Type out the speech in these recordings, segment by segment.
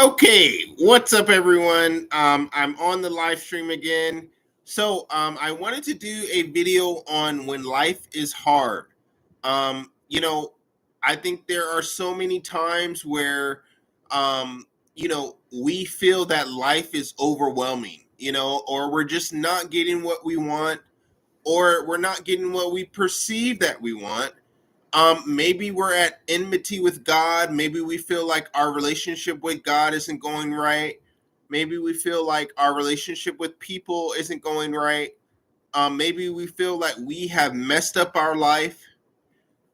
Okay, what's up, everyone? I'm on the live stream again. I wanted to do a video on when life is hard. Um, you know, I think there are so many times where, we feel that life is overwhelming, or we're just not getting what we want, or we're not getting what we perceive that we want. Maybe we're at enmity with God. Maybe we feel like our relationship with God isn't going right. Maybe we feel like our relationship with people isn't going right. Maybe we feel like we have messed up our life.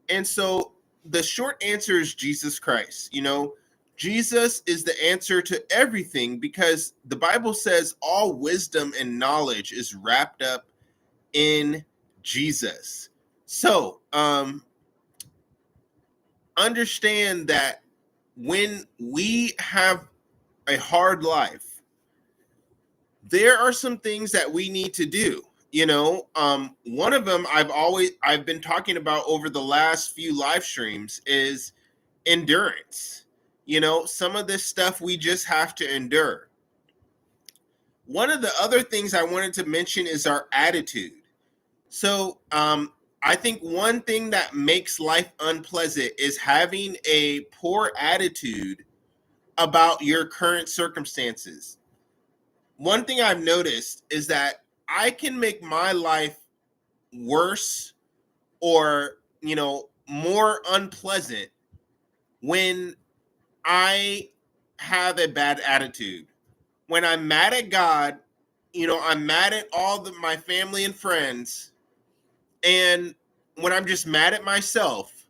And so the short answer is Jesus Christ. Jesus is the answer to everything because the Bible says all wisdom and knowledge is wrapped up in Jesus. Understand that when we have a hard life, there are some things that we need to do. One of them I've been talking about over the last few live streams is endurance. Some of this stuff we just have to endure. One of the other things I wanted to mention is our attitude. I think one thing that makes life unpleasant is having a poor attitude about your current circumstances. One thing I've noticed is that I can make my life worse or, more unpleasant when I have a bad attitude. When I'm mad at God, I'm mad at my family and friends. And when I'm just mad at myself,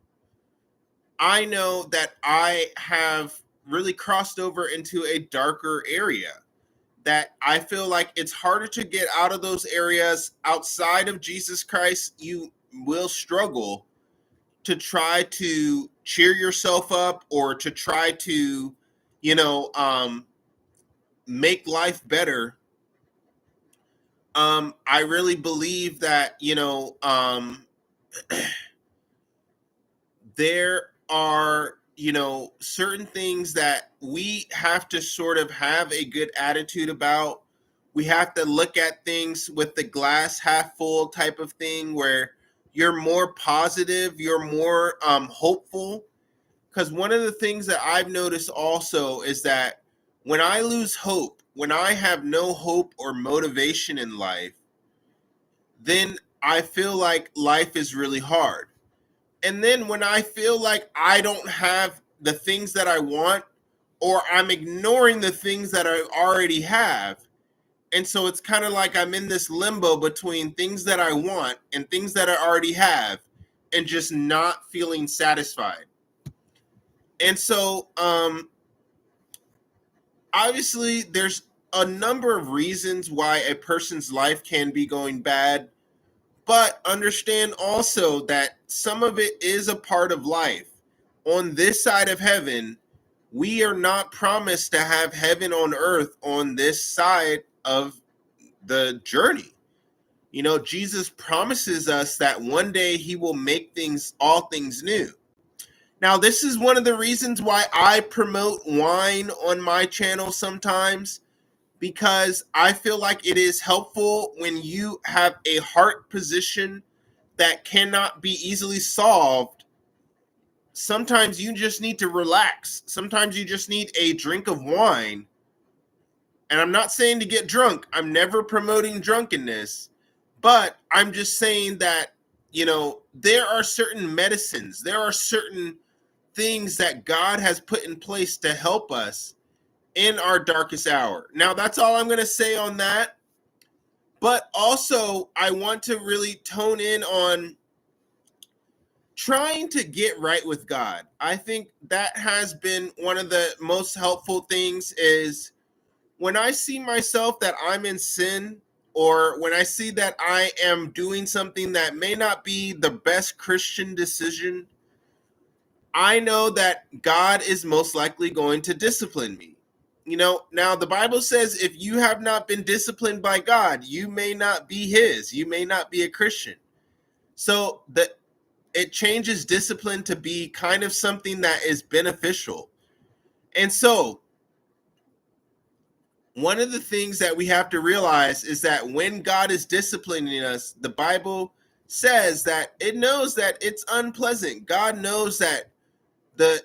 I know that I have really crossed over into a darker area, that I feel like it's harder to get out of those areas. Outside of Jesus Christ, you will struggle to try to cheer yourself up or to try to, make life better. I really believe that, there are, certain things that we have to sort of have a good attitude about. We have to look at things with the glass half full type of thing, where you're more positive, you're more hopeful. Because one of the things that I've noticed also is that when I lose hope, when I have no hope or motivation in life, then I feel like life is really hard. And then when I feel like I don't have the things that I want, or I'm ignoring the things that I already have, and so it's kind of like I'm in this limbo between things that I want and things that I already have, and just not feeling satisfied. And so, obviously, there's a number of reasons why a person's life can be going bad, but understand also that some of it is a part of life. On this side of heaven, we are not promised to have heaven on earth on this side of the journey. Jesus promises us that one day he will make all things new. Now, this is one of the reasons why I promote wine on my channel sometimes, because I feel like it is helpful when you have a heart position that cannot be easily solved. Sometimes you just need to relax. Sometimes you just need a drink of wine. And I'm not saying to get drunk. I'm never promoting drunkenness. But I'm just saying that, there are certain medicines, there are certain things that God has put in place to help us in our darkest hour. Now, that's all I'm going to say on that. But also, I want to really tone in on trying to get right with God. I think that has been one of the most helpful things, is when I see myself that I'm in sin, or when I see that I am doing something that may not be the best Christian decision, I know that God is most likely going to discipline me. Now the Bible says if you have not been disciplined by God, you may not be his, you may not be a Christian. So it changes discipline to be kind of something that is beneficial. And so one of the things that we have to realize is that when God is disciplining us, the Bible says that it knows that it's unpleasant. God knows that the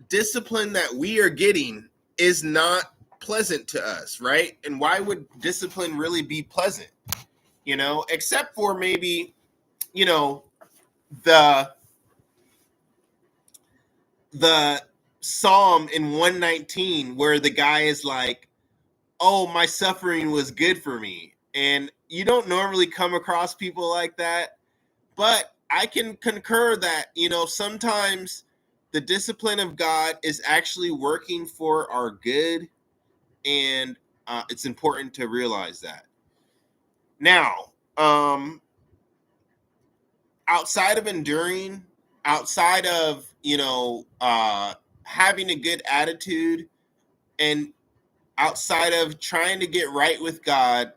discipline that we are getting is not pleasant to us, right? And why would discipline really be pleasant? Except for maybe, the the psalm in 119 where the guy is like, oh, my suffering was good for me. And you don't normally come across people like that. But I can concur that, sometimes the discipline of God is actually working for our good. And it's important to realize that. Now, outside of enduring, outside of, having a good attitude, and outside of trying to get right with God,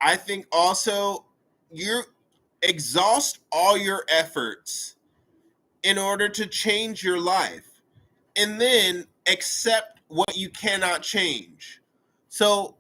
I think also you exhaust all your efforts in order to change your life and then accept what you cannot change. So